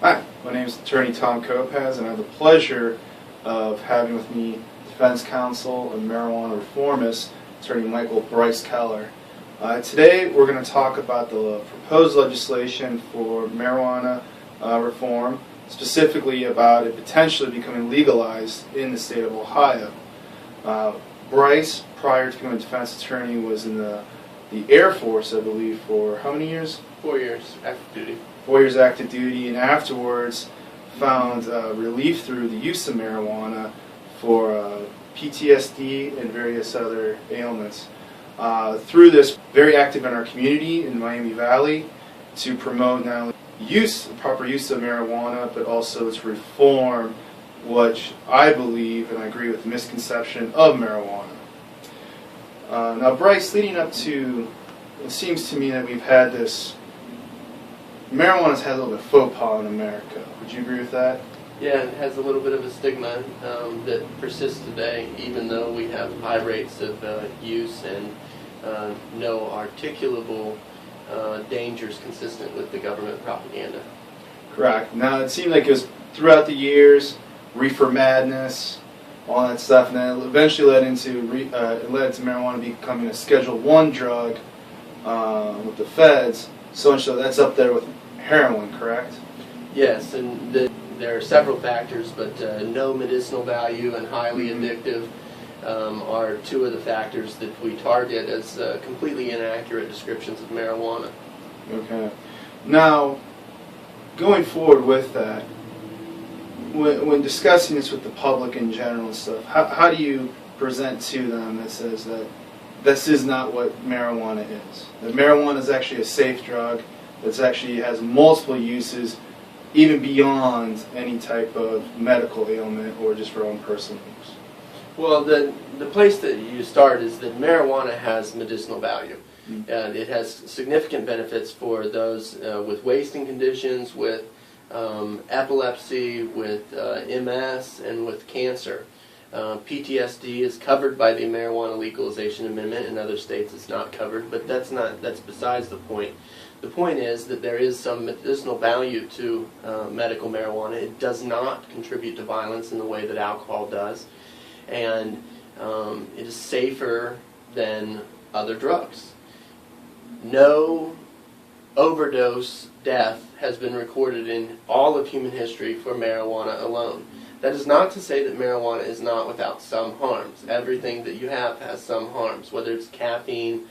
Hi, my name is Attorney Tom Kopacz, and I have the pleasure of having with me Defense Counsel and marijuana reformist, Attorney Brice Keller. Today we're going to talk about the proposed legislation for marijuana reform, specifically about it potentially becoming legalized in the state of Ohio. Brice, prior to becoming a defense attorney, was in the Air Force, I believe, for how many years? 4 years active duty. 4 years active duty, and afterwards found relief through the use of marijuana for PTSD and various other ailments. Through this, very active in our community in Miami Valley to promote not only proper use of marijuana, but also to reform which I believe, and I agree with, the misconception of marijuana. Now, Brice, leading up to, it seems to me that we've had this, marijuana's had a little bit of faux pas in America. Would you agree with that? Yeah, it has a little bit of a stigma that persists today, even though we have high rates of use and no articulable dangers consistent with the government propaganda. Correct. Now, it seemed like it was throughout the years, reefer madness, all that stuff, and then it eventually led into marijuana becoming a Schedule I drug with the feds. So much so that's up there with heroin, correct? Yes, and there are several factors, but no medicinal value and highly addictive are two of the factors that we target as completely inaccurate descriptions of marijuana. Okay. Now, going forward with that, when discussing this with the public in general and stuff, how do you present to them that says that this is not what marijuana is? That marijuana is actually a safe drug that actually has multiple uses, even beyond any type of medical ailment or just for own personal use. Well, the place that you start is that marijuana has medicinal value. And it has significant benefits for those with wasting conditions, with epilepsy, with MS, and with cancer. PTSD is covered by the Marijuana Legalization Amendment. In other states it's not covered, but that's besides the point. The point is that there is some medicinal value to medical marijuana. It does not contribute to violence in the way that alcohol does, and it is safer than other drugs. No overdose death has been recorded in all of human history for marijuana alone. That is not to say that marijuana is not without some harms. Everything that you have has some harms, whether it's caffeine,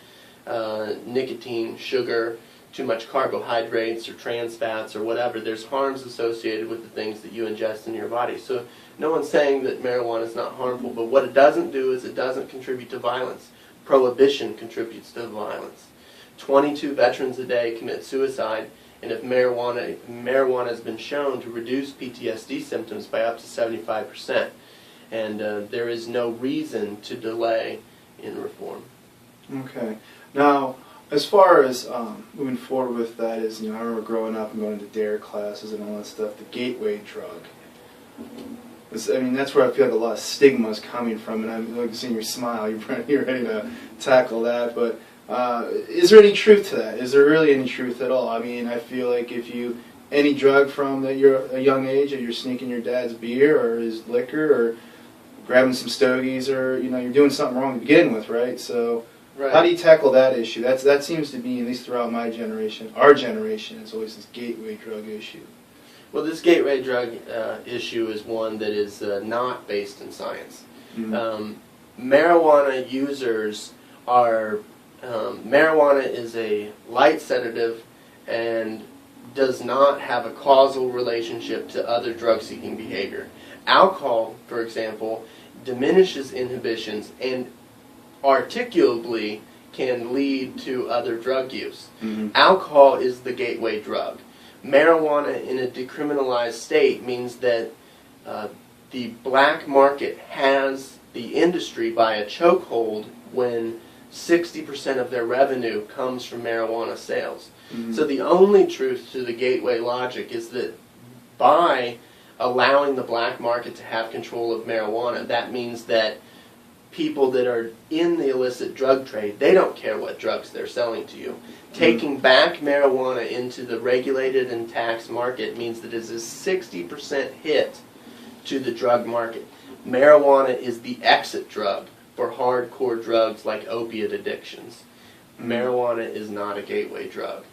nicotine, sugar, too much carbohydrates or trans fats or whatever. There's harms associated with the things that you ingest in your body. So no one's saying that marijuana is not harmful, but what it doesn't do is it doesn't contribute to violence. Prohibition contributes to violence. 22 veterans a day commit suicide, and if marijuana has been shown to reduce PTSD symptoms by up to 75%, and there is no reason to delay in reform. Okay. Now, as far as moving forward with that is, I remember growing up and going to DARE classes and all that stuff, the gateway drug. That's where I feel like a lot of stigma is coming from, and I'm seeing your smile, you're ready to tackle that, but is there any truth to that? Is there really any truth at all? I feel like if any drug from you're a young age, and you're sneaking your dad's beer or his liquor or grabbing some stogies, or you're doing something wrong to begin with, right? So right. How do you tackle that issue? That seems to be, at least throughout my generation, our generation, it's always this gateway drug issue. Well, this gateway drug issue is one that is not based in science. Mm-hmm. Marijuana users are marijuana is a light sedative and does not have a causal relationship to other drug-seeking behavior. Alcohol, for example, diminishes inhibitions and articulably can lead to other drug use. Mm-hmm. Alcohol is the gateway drug. Marijuana in a decriminalized state means that the black market has the industry by a chokehold when 60% of their revenue comes from marijuana sales. Mm-hmm. So the only truth to the gateway logic is that by allowing the black market to have control of marijuana, that means that people that are in the illicit drug trade, they don't care what drugs they're selling to you. Taking back marijuana into the regulated and taxed market means that it's a 60% hit to the drug market. Marijuana is the exit drug for hardcore drugs like opiate addictions. Marijuana is not a gateway drug.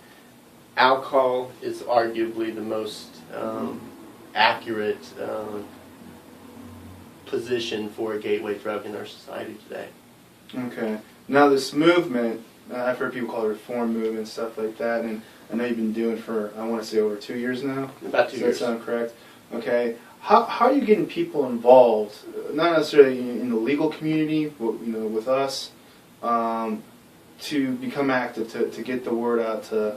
Alcohol is arguably the most accurate position for a gateway drug in our society today. Okay. Now this movement, I've heard people call it reform movement, stuff like that, and I know you've been doing for, I want to say, over 2 years now? About 2 years. Does that sound correct? Okay. How are you getting people involved, not necessarily in the legal community, but, you know, with us, to become active, to get the word out, to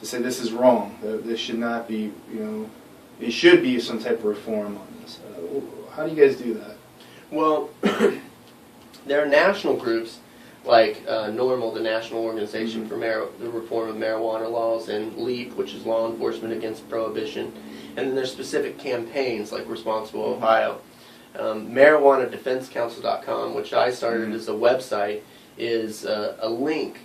say this is wrong, that this should not be, you know, it should be some type of reform on this. How do you guys do that? Well, there are national groups like NORML, the National Organization for the Reform of Marijuana Laws, and LEAP, which is Law Enforcement Against Prohibition. And then there's specific campaigns like Responsible Ohio. MarijuanaDefenseCouncil.com, which I started as a website, is a link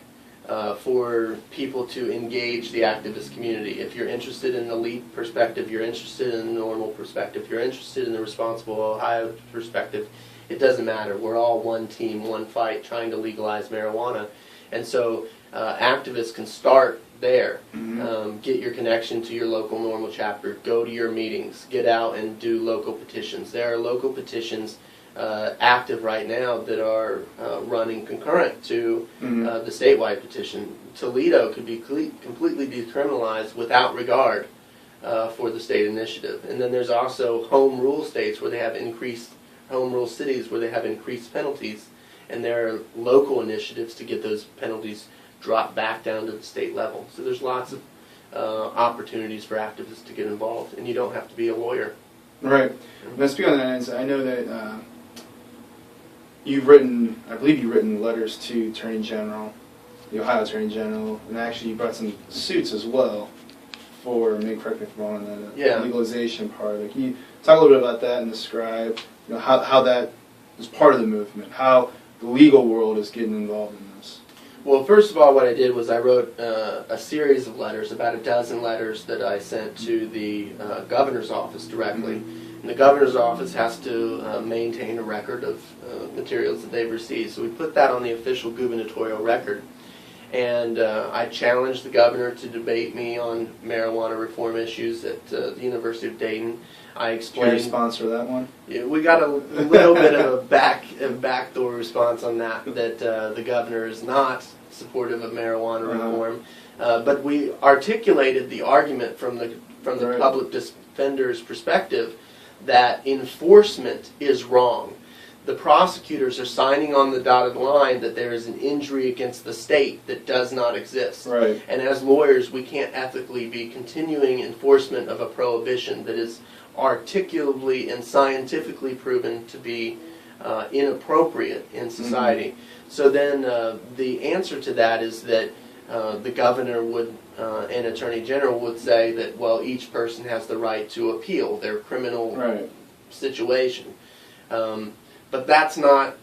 for people to engage the activist community. If you're interested in the LEAP perspective, you're interested in the NORML perspective, you're interested in the Responsible Ohio perspective, it doesn't matter. We're all one team, one fight, trying to legalize marijuana. And so activists can start there. Get your connection to your local NORML chapter, go to your meetings, get out and do local petitions. There are local petitions active right now that are running concurrent to the statewide petition. Toledo could be completely decriminalized without regard for the state initiative. And then there's also home rule states where they have increased, home rule cities where they have increased penalties, and there are local initiatives to get those penalties dropped back down to the state level. So there's lots of opportunities for activists to get involved, and you don't have to be a lawyer. Right. Now, speaking on that, I know that you've written, I believe you've written letters to Attorney General, the Ohio Attorney General, and actually you brought some suits as well for, maybe correct me if I'm wrong on the legalization part of it. Can you talk a little bit about that and describe, you know, how that is part of the movement, how the legal world is getting involved in this? Well, first of all, what I did was I wrote a series of letters, about a dozen letters that I sent to the governor's office directly. And the governor's office has to maintain a record of materials that they've received. So we put that on the official gubernatorial record. And I challenged the governor to debate me on marijuana reform issues at the University of Dayton. I explained. Did you sponsor that one? Yeah, we got a little bit of a backdoor response on that. That the governor is not supportive of marijuana reform, but we articulated the argument from the public defender's perspective that enforcement is wrong. The prosecutors are signing on the dotted line that there is an injury against the state that does not exist. Right. And as lawyers, we can't ethically be continuing enforcement of a prohibition that is articulately and scientifically proven to be inappropriate in society. So then the answer to that is that the governor would and Attorney General would say that, well, each person has the right to appeal their criminal situation. But that's not,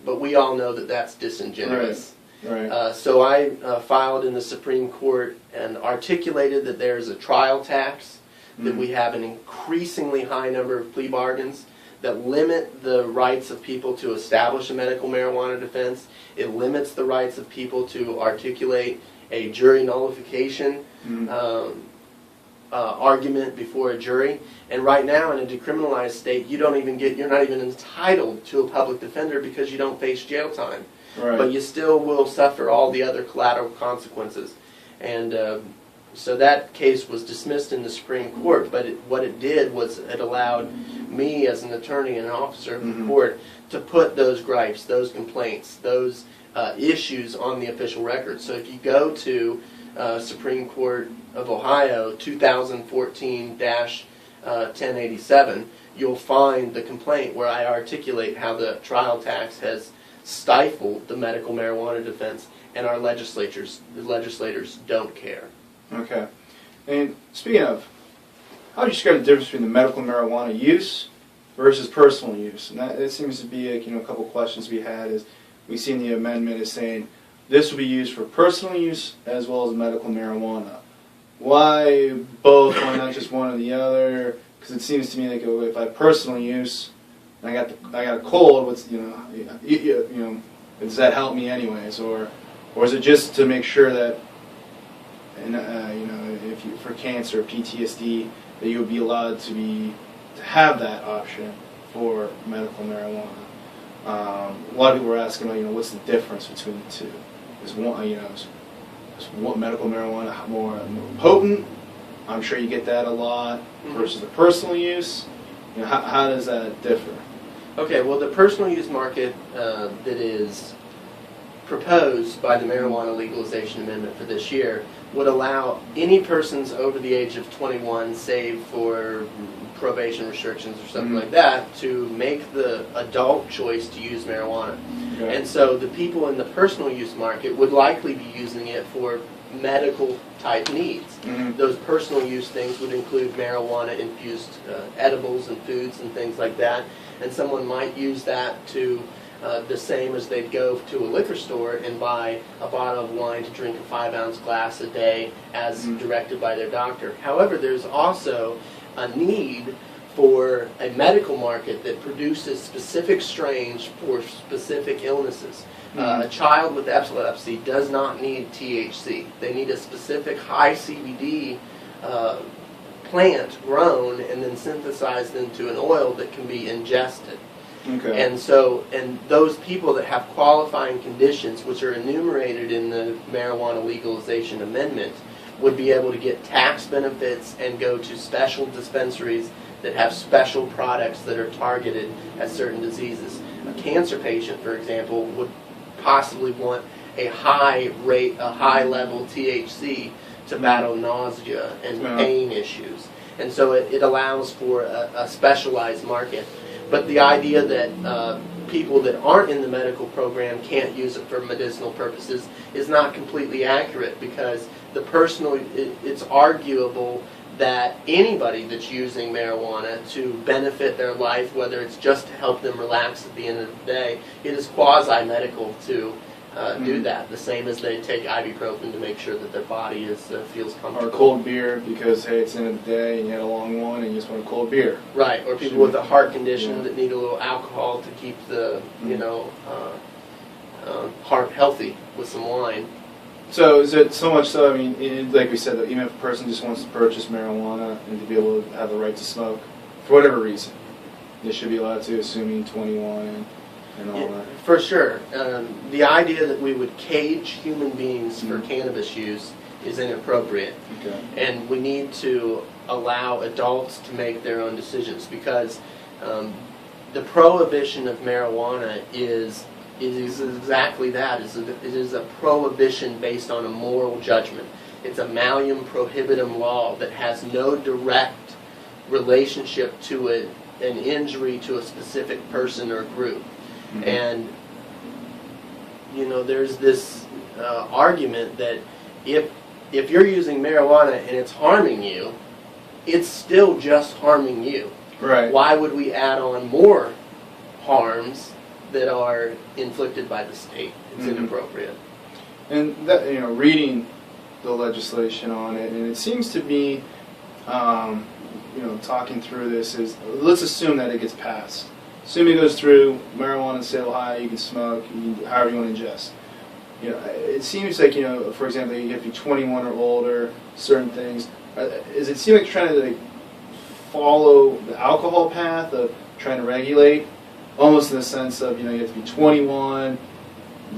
but we all know that that's disingenuous. Right. So I filed in the Supreme Court and articulated that there's a trial tax, that we have an increasingly high number of plea bargains that limit the rights of people to establish a medical marijuana defense. It limits the rights of people to articulate a jury nullification argument before a jury. And right now, in a decriminalized state, you're not even entitled to a public defender because you don't face jail time. Right. But you still will suffer all the other collateral consequences. And so that case was dismissed in the Supreme Court, but what it did was it allowed me as an attorney and an officer of the court to put those gripes, those complaints, those issues on the official record. So if you go to Supreme Court of Ohio 2014-1087, you'll find the complaint where I articulate how the trial tax has stifled the medical marijuana defense, and our legislators don't care. Okay. And speaking of, how would you describe the difference between the medical marijuana use versus personal use. And that seems to be like, a couple questions we had is we seen the amendment is saying this will be used for personal use as well as medical marijuana. Why both? Why not just one or the other? Because it seems to me like if I have personal use, and I got a cold. What's does that help me anyways, or is it just to make sure that, if you for cancer, PTSD, that you would be allowed to have that option for medical marijuana? A lot of people were asking about what's the difference between the two? Is one is what medical marijuana more potent? I'm sure you get that a lot versus the personal use. How does that differ? Okay, well, the personal use market that is proposed by the Marijuana Legalization Amendment for this year would allow any persons over the age of 21, save for probation restrictions or something like that, to make the adult choice to use marijuana. Okay. And so the people in the personal use market would likely be using it for medical type needs. Those personal use things would include marijuana infused edibles and foods and things like that, and someone might use that to the same as they'd go to a liquor store and buy a bottle of wine to drink a 5-ounce glass a day as directed by their doctor. However, there's also a need for a medical market that produces specific strains for specific illnesses. A child with epilepsy does not need THC. They need a specific high CBD plant grown and then synthesized into an oil that can be ingested. Okay. And those people that have qualifying conditions, which are enumerated in the Marijuana Legalization Amendment, would be able to get tax benefits and go to special dispensaries that have special products that are targeted at certain diseases. A cancer patient, for example, would possibly want a high level THC to battle nausea and pain issues. And so it allows for a specialized market. But the idea that people that aren't in the medical program can't use it for medicinal purposes is not completely accurate, because it's arguable that anybody that's using marijuana to benefit their life, whether it's just to help them relax at the end of the day, it is quasi-medical to do that, the same as they take ibuprofen to make sure that their body feels comfortable. Or cold beer because, hey, it's the end of the day and you had a long one and you just want a cold beer. Right, or people with a heart condition that need a little alcohol to keep the heart healthy with some wine. So is it so much so, like we said, that even if a person just wants to purchase marijuana and to be able to have the right to smoke, for whatever reason, they should be allowed to, assuming 21 and all that? For sure. The idea that we would cage human beings for cannabis use is inappropriate. Okay. And we need to allow adults to make their own decisions, because the prohibition of marijuana is exactly that. It is a prohibition based on a moral judgment. It's a malleum prohibitum law that has no direct relationship to an injury to a specific person or group. And there's this argument that if you're using marijuana and it's harming you, it's still just harming you. Right. Why would we add on more harms that are inflicted by the state? It's inappropriate. And that, reading the legislation on it, and it seems to be, talking through this is, let's assume that it gets passed. Assume it goes through, marijuana in the state of Ohio, you can smoke, however you want to ingest. It seems like, for example, you have to be 21 or older, certain things. Does it seem like you're trying to follow the alcohol path of trying to regulate? Almost in the sense of, you have to be 21,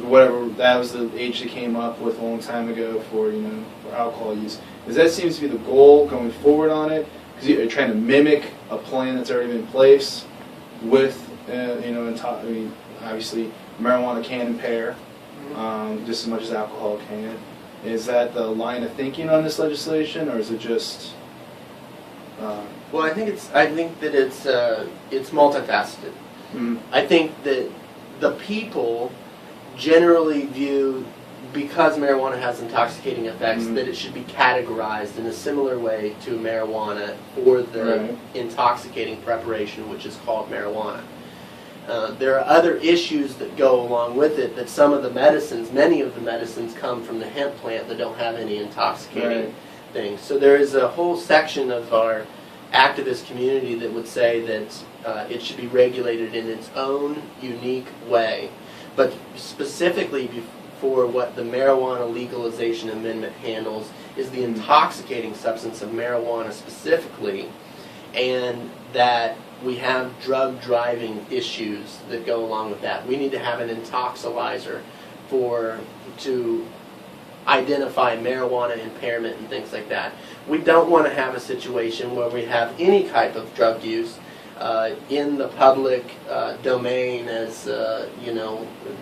whatever, that was the age they came up with a long time ago for alcohol use. Does that seem to be the goal going forward on it? Because you're trying to mimic a plan that's already been in place with, obviously marijuana can impair just as much as alcohol can. Is that the line of thinking on this legislation, or is it just? Well, I think that it's multifaceted. I think that the people generally view because marijuana has intoxicating effects, that it should be categorized in a similar way to marijuana for the intoxicating preparation, which is called marijuana. There are other issues that go along with it, that some of the medicines, many of the medicines come from the hemp plant that don't have any intoxicating things. So there is a whole section of our activist community that would say that it should be regulated in its own unique way. But specifically for what the Marijuana Legalization Amendment handles is the intoxicating substance of marijuana specifically, and that we have drug driving issues that go along with that. We need to have an intoxilizer to identify marijuana impairment and things like that. We don't want to have a situation where we have any type of drug use in the public domain as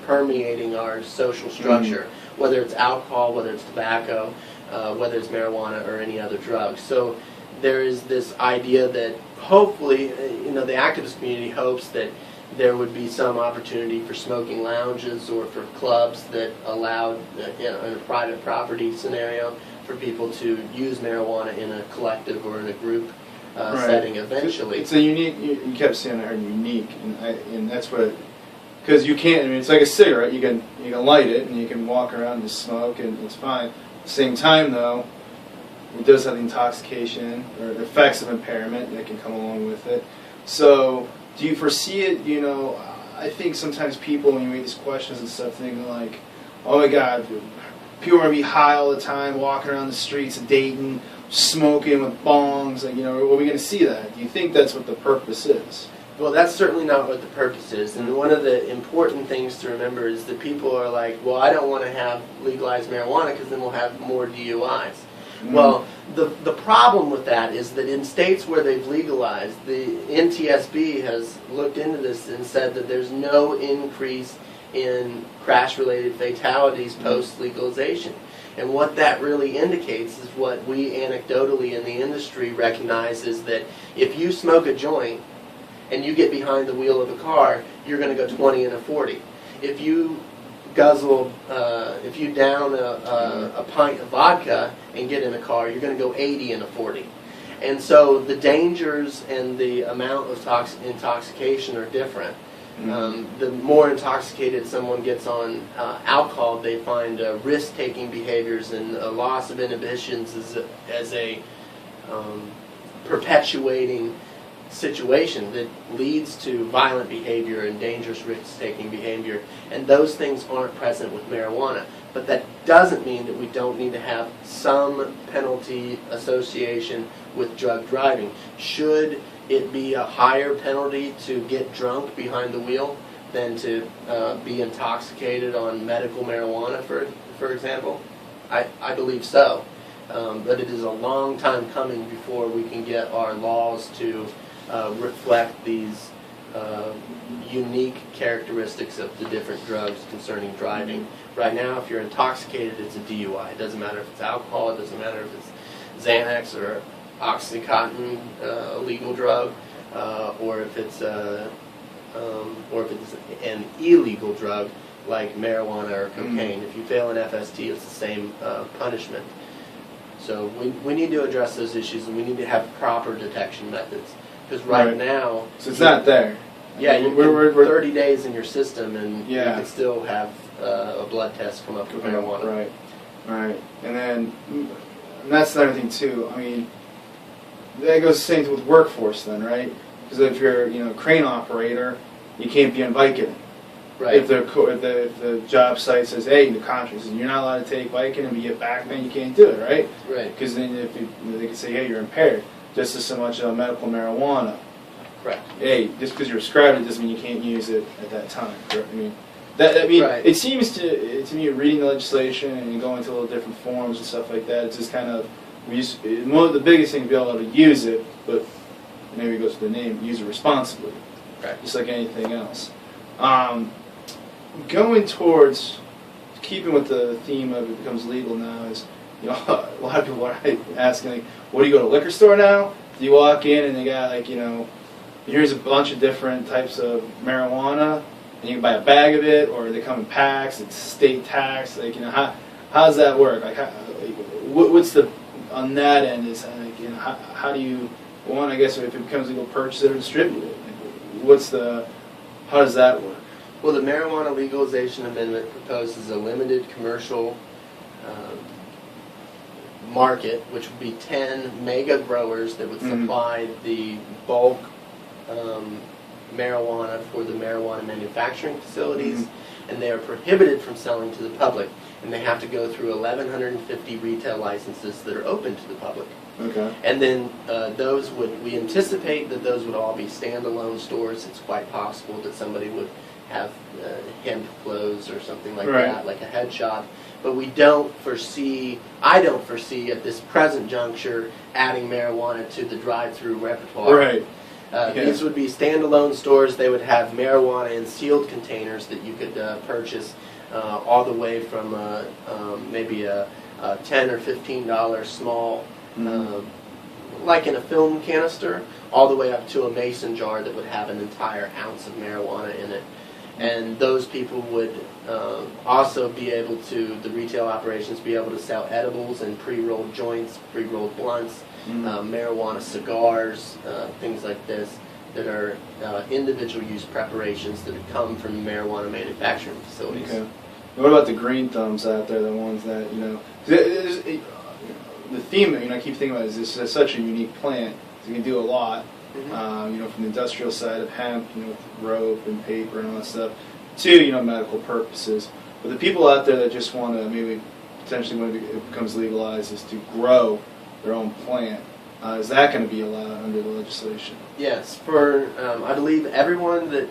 permeating our social structure, whether it's alcohol, whether it's tobacco, whether it's marijuana or any other drug. So there is this idea that hopefully, the activist community hopes that there would be some opportunity for smoking lounges or for clubs that allowed, in a private property scenario, for people to use marijuana in a collective or in a group setting eventually. It's a unique, you kept saying I heard unique, and that's what, because you can't, it's like a cigarette, you can light it and you can walk around and just smoke and it's fine. At the same time though, it does have the intoxication or the effects of impairment that can come along with it. So, do you foresee it, I think sometimes people, when you read these questions and stuff, thinking like, oh my God, people are going to be high all the time, walking around the streets of Dayton, smoking with bongs, are we going to see that? Do you think that's what the purpose is? Well, that's certainly not what the purpose is. And one of the important things to remember is that people are like, well, I don't want to have legalized marijuana because then we'll have more DUIs. Well, the problem with that is that in states where they've legalized, the NTSB has looked into this and said that there's no increase in crash-related fatalities post-legalization. And what that really indicates is what we anecdotally in the industry recognize is that if you smoke a joint and you get behind the wheel of a car, you're going to go 20 and a 40. If you if you down a pint of vodka and get in a car, you're going to go 80 and a 40. And so the dangers and the amount of intoxication are different. The more intoxicated someone gets on alcohol, they find risk-taking behaviors and a loss of inhibitions as a perpetuating situation that leads to violent behavior and dangerous risk-taking behavior, and those things aren't present with marijuana. But that doesn't mean that we don't need to have some penalty association with drug driving. Should it be a higher penalty to get drunk behind the wheel than to be intoxicated on medical marijuana, for example? I believe so. But it is a long time coming before we can get our laws to reflect these unique characteristics of the different drugs concerning driving. Right now, if you're intoxicated, it's a DUI. It doesn't matter if it's alcohol, it doesn't matter if it's Xanax or Oxycontin, a legal drug, or if it's an illegal drug like marijuana or cocaine. If you fail an FST, it's the same punishment. So we need to address those issues, and we need to have proper detection methods. Because right now... So it's not there. Yeah, we're 30 days in your system, and you can still have a blood test come up with marijuana. Right. And that's another thing, too. That goes the same with workforce then, right? Because if you're a crane operator, you can't be on Vicodin. Right. If the job site says, hey, the contract says you're not allowed to take Vicodin, but you get back, then you can't do it, right? Right. Because then they can say, hey, you're impaired. Just as so much medical marijuana. Correct. Hey, just because you're prescribed it doesn't mean you can't use it at that time. It seems to me, reading the legislation and going to little different forums and stuff like that, it's just kind of, one of the biggest things to be able to use it, but maybe it goes to the name, use it responsibly. Right. Just like anything else. Going towards, keeping with the theme of it becomes legal now is, a lot of people are asking, like, what do you go to a liquor store now? Do you walk in and they got, here's a bunch of different types of marijuana, and you can buy a bag of it, or they come in packs, it's state tax, like, you know, how does that work? Like, what's the, on that end is, like, you know, how do you, one, I guess if it becomes legal, purchase it or distribute it? Like, how does that work? Well, the Marijuana Legalization Amendment proposes a limited commercial market, which would be 10 mega growers that would supply the bulk marijuana for the marijuana manufacturing facilities, and they are prohibited from selling to the public, and they have to go through 1,150 retail licenses that are open to the public. Okay. And then we anticipate that those would all be standalone stores. It's quite possible that somebody would have hemp clothes or something like that, like a head shop. But I don't foresee at this present juncture adding marijuana to the drive-through repertoire. Right. These would be standalone stores. They would have marijuana in sealed containers that you could purchase all the way from maybe a $10 or $15 small, like in a film canister, all the way up to a mason jar that would have an entire ounce of marijuana in it. And those people would also be able to, the retail operations, be able to sell edibles and pre-rolled joints, pre-rolled blunts, marijuana cigars, things like this, that are individual use preparations that have come from marijuana manufacturing facilities. Okay. What about the green thumbs out there, the ones that, you know, the theme that, you know, I keep thinking about is this is such a unique plant. So you can do a lot. You know, from the industrial side of hemp, you know, with rope and paper and all that stuff, to, you know, medical purposes. But the people out there that just want to, maybe potentially when it becomes legalized, is to grow their own plant. Is that going to be allowed under the legislation? Yes, for I believe everyone that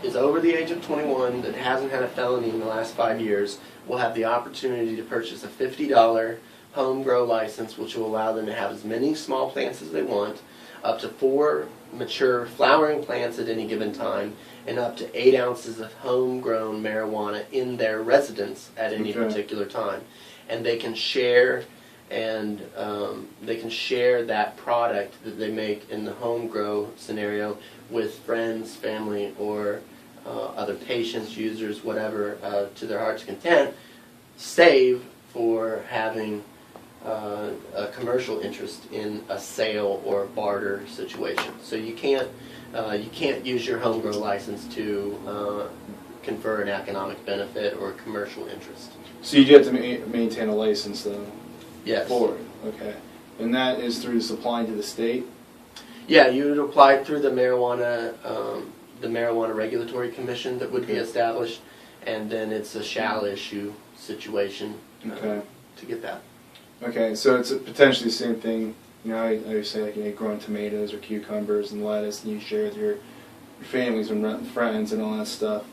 is over the age of 21 that hasn't had a felony in the last 5 years will have the opportunity to purchase a $50 home grow license, which will allow them to have as many small plants as they want, up to 4 mature flowering plants at any given time, and up to 8 ounces of homegrown marijuana in their residence at any particular time. And they can share that product that they make in the home grow scenario with friends, family, or other patients, users, whatever, to their heart's content, save for having a commercial interest in a sale or barter situation. So you can't use your home grow license to confer an economic benefit or a commercial interest. So you do have to maintain a license, though? Yes. For it, okay. And that is through supplying to the state? Yeah, you would apply through the marijuana regulatory commission that would be established, and then it's a shall issue situation to get that. Okay, so it's potentially the same thing. You know, I always say, like, you know, growing tomatoes or cucumbers and lettuce, and you share with your families and friends and all that stuff.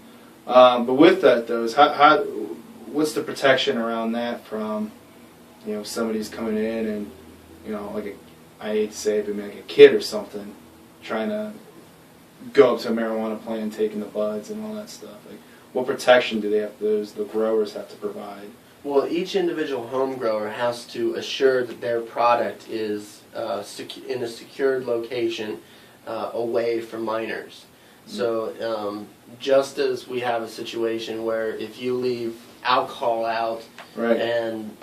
But with that, though, is what's the protection around that from, you know, somebody's coming in and, you know, like I hate to say it, but like a kid or something, trying to go up to a marijuana plant and taking the buds and all that stuff. Like, what protection do the growers have to provide? Well, each individual home grower has to assure that their product is in a secured location away from minors. So just as we have a situation where if you leave alcohol out and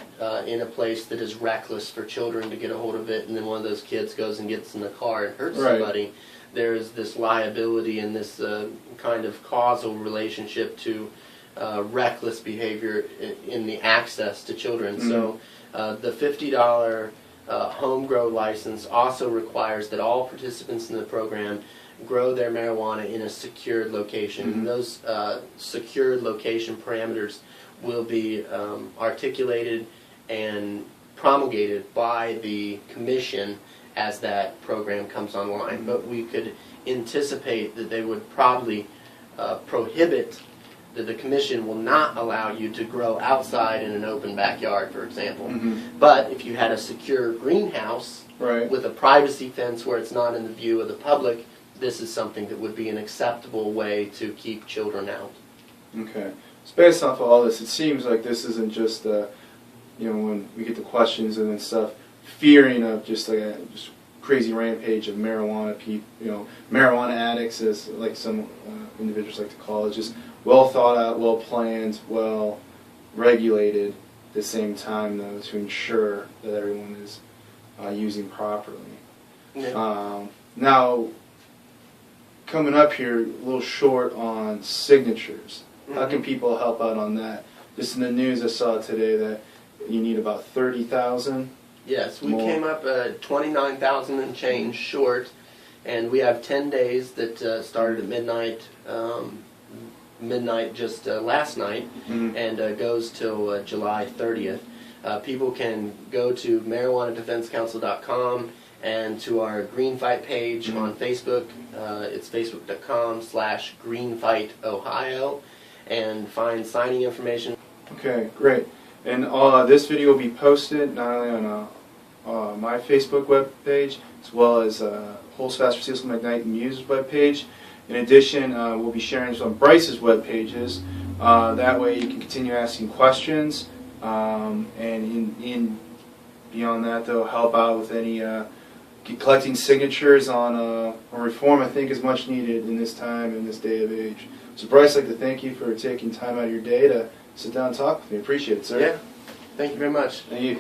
in a place that is reckless for children to get a hold of it, and then one of those kids goes and gets in the car and hurts somebody, there's this liability and this kind of causal relationship to reckless behavior in the access to children. So the $50 home grow license also requires that all participants in the program grow their marijuana in a secured location. And those secured location parameters will be articulated and promulgated by the commission as that program comes online. But we could anticipate that they would probably prohibit, that the commission will not allow you to grow outside in an open backyard, for example. But if you had a secure greenhouse with a privacy fence where it's not in the view of the public, this is something that would be an acceptable way to keep children out. Okay. So based off of all this, it seems like this isn't just, you know, when we get the questions and stuff, fearing of just like just crazy rampage of marijuana marijuana addicts, as like some individuals like to call it. Just well thought out, well planned, well regulated. At the same time, though, to ensure that everyone is using properly. Yeah. Now, coming up here, a little short on signatures. How can people help out on that? Just in the news, I saw today that you need about 30,000. Yes, we more. came up at 29,000 and change short, and we have 10 days that started at midnight just last night, and goes till July 30th. People can go to marijuanadefensecouncil.com and to our Green Fight page on Facebook. It's facebook.com/greenfightohio, and find signing information. Okay, great. And this video will be posted not only on my Facebook webpage, as well as Holds Fast for Seals McKnight and Muse's webpage. In addition, we'll be sharing some Brice's web pages. That way you can continue asking questions, and beyond that, they'll help out with any collecting signatures on reform. I think is much needed in this time, in this day of age. So Brice, I'd like to thank you for taking time out of your day to sit down and talk with me. Appreciate it, sir. Yeah, thank you very much. Thank you.